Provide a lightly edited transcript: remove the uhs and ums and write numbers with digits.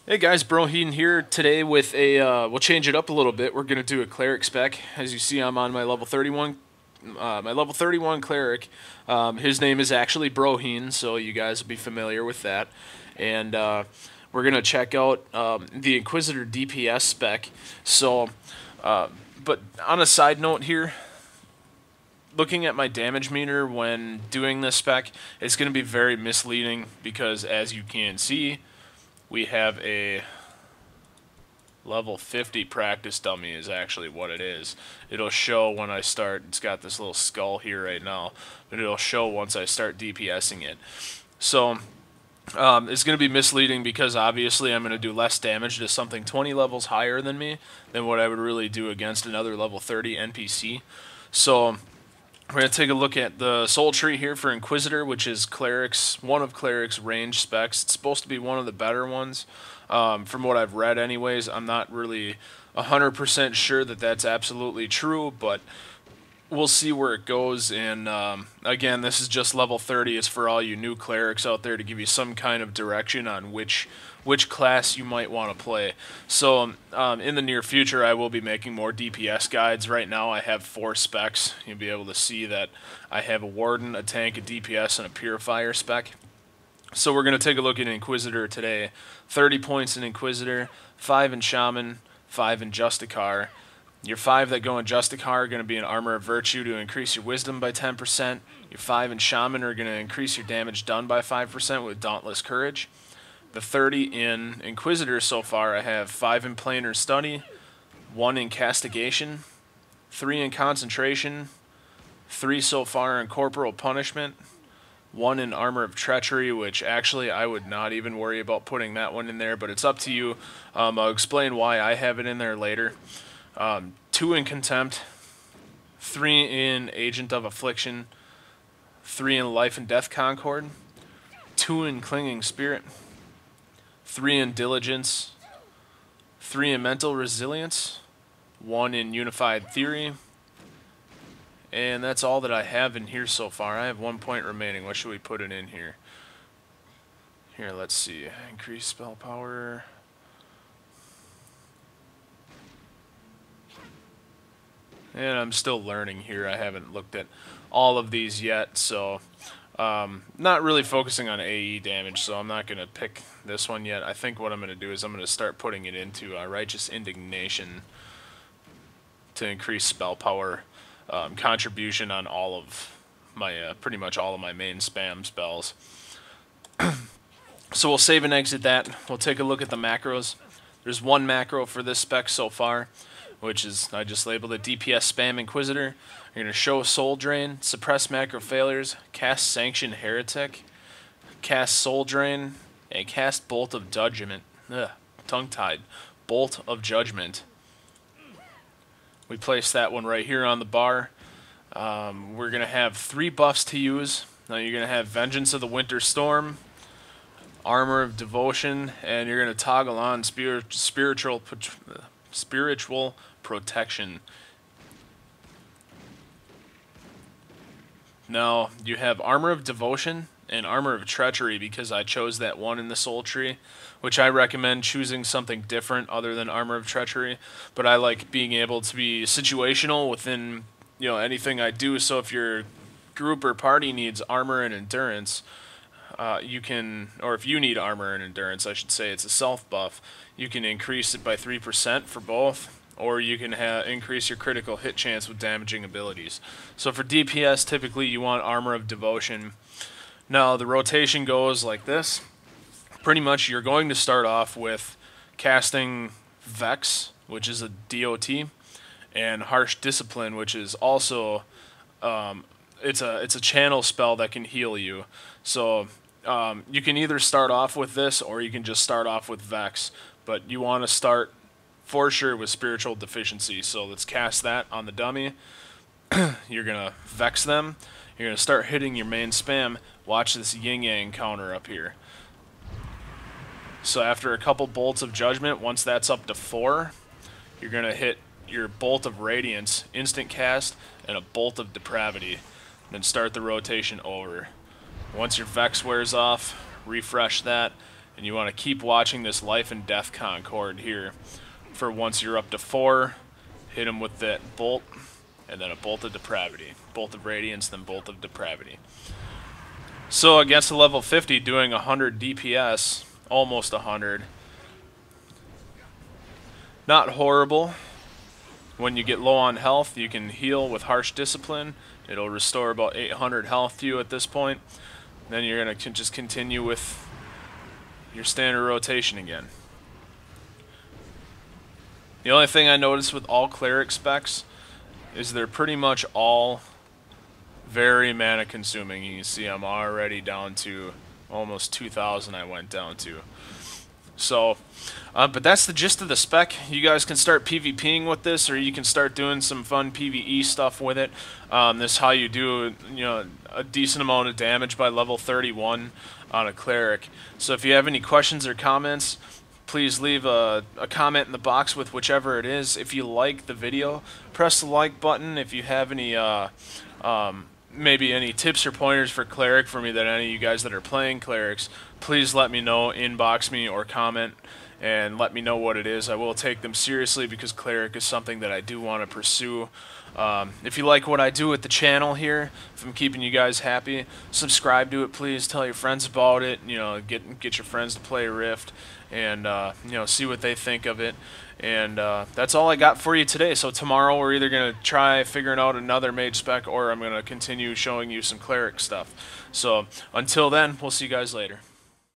Hey guys, Broheen here today with a, we'll change it up a little bit. We're going to do a Cleric spec. As you see, I'm on my level 31 Cleric. His name is actually Broheen, so you guys will be familiar with that. And we're going to check out the Inquisitor DPS spec. So, but on a side note here, looking at my damage meter when doing this spec, it's going to be very misleading because, as you can see, we have a level 50 practice dummy is actually what it is. It'll show when I start. It's got this little skull here right now, but it'll show once I start DPSing it. So it's going to be misleading because obviously I'm going to do less damage to something 20 levels higher than me than what I would really do against another level 30 NPC. So we're going to take a look at the soul tree here for Inquisitor, which is one of Cleric's range specs. It's supposed to be one of the better ones, from what I've read anyways. I'm not really 100% sure that that's absolutely true, but we'll see where it goes. And again, this is just level 30. It's for all you new Clerics out there to give you some kind of direction on which class you might want to play. So in the near future, I will be making more DPS guides. Right now, I have 4 specs. You'll be able to see that I have a Warden, a Tank, a DPS, and a Purifier spec. So we're going to take a look at Inquisitor today. 30 points in Inquisitor, 5 in Shaman, 5 in Justicar. Your 5 that go in Justicar are going to be an Armor of Virtue to increase your Wisdom by 10%. Your 5 in Shaman are going to increase your damage done by 5% with Dauntless Courage. The 30 in Inquisitor so far, I have 5 in Planar Study, 1 in Castigation, 3 in Concentration, 3 so far in Corporal Punishment, 1 in Armor of Treachery, which actually I would not even worry about putting that one in there, but it's up to you. I'll explain why I have it in there later. 2 in Contempt, 3 in Agent of Affliction, 3 in Life and Death Concord, 2 in Clinging Spirit, 3 in Diligence, 3 in Mental Resilience, 1 in Unified Theory, and that's all that I have in here so far. I have 1 point remaining. What should we put it in here? Here, let's see. Increase spell power. And I'm still learning here. I haven't looked at all of these yet, so not really focusing on AE damage, so I'm not going to pick this one yet. I think what I'm going to do is I'm going to start putting it into Righteous Indignation to increase spell power contribution on all of my, pretty much all of my main spam spells. So we'll save and exit that. We'll take a look at the macros. There's 1 macro for this spec so far, which is, I just labeled it DPS Spam Inquisitor. You're going to show Soul Drain, suppress macrofailures, cast Sanction Heretic, cast Soul Drain, and cast Bolt of Judgment. Tongue-tied. Bolt of Judgment. We place that one right here on the bar. We're going to have 3 buffs to use. Now you're going to have Vengeance of the Winter Storm, Armor of Devotion, and you're going to toggle on Spiritual Protection. Now, you have Armor of Devotion and Armor of Treachery because I chose that one in the Soul Tree, which I recommend choosing something different other than Armor of Treachery, but I like being able to be situational within, you know, anything I do. So if your group or party needs Armor and Endurance, you can, or if you need Armor and Endurance, I should say, it's a self buff, you can increase it by 3% for both, or you can increase your critical hit chance with damaging abilities. So for DPS, typically you want Armor of Devotion. Now the rotation goes like this. Pretty much you're going to start off with casting Vex, which is a DOT, and Harsh Discipline, which is also it's a channel spell that can heal you. So you can either start off with this or you can just start off with Vex, but you want to start for sure with Spiritual Deficiency. So let's cast that on the dummy. You're going to Vex them. You're going to start hitting your main spam. Watch this yin-yang counter up here. So after a couple bolts of Judgment, once that's up to 4, you're going to hit your Bolt of Radiance, instant cast, and a Bolt of Depravity. Then start the rotation over. Once your Vex wears off, refresh that, and you want to keep watching this Life and Death Concord here. For once you're up to 4, hit them with that Bolt, and then a Bolt of Depravity. Bolt of Radiance, then Bolt of Depravity. So against a level 50, doing 100 DPS, almost 100. Not horrible. When you get low on health, you can heal with Harsh Discipline. It'll restore about 800 health to you at this point. Then you're going to just continue with your standard rotation again. The only thing I noticed with all Cleric specs is they're pretty much all very mana consuming. You can see I'm already down to almost 2,000 I went down to. So, but that's the gist of the spec. You guys can start PvPing with this, or you can start doing some fun PvE stuff with it. This is how you do, a decent amount of damage by level 31 on a Cleric. So if you have any questions or comments, please leave a comment in the box with whichever it is. If you like the video, press the like button. If you have any maybe any tips or pointers for Cleric for me that any of you guys that are playing Clerics, please let me know, inbox me or comment and let me know what it is. I will take them seriously because Cleric is something that I do want to pursue. If you like what I do with the channel here, if I'm keeping you guys happy, subscribe to it please, tell your friends about it, get your friends to play Rift and see what they think of it. And that's all I got for you today. So tomorrow we're either going to try figuring out another mage spec or I'm going to continue showing you some Cleric stuff. So until then, we'll see you guys later.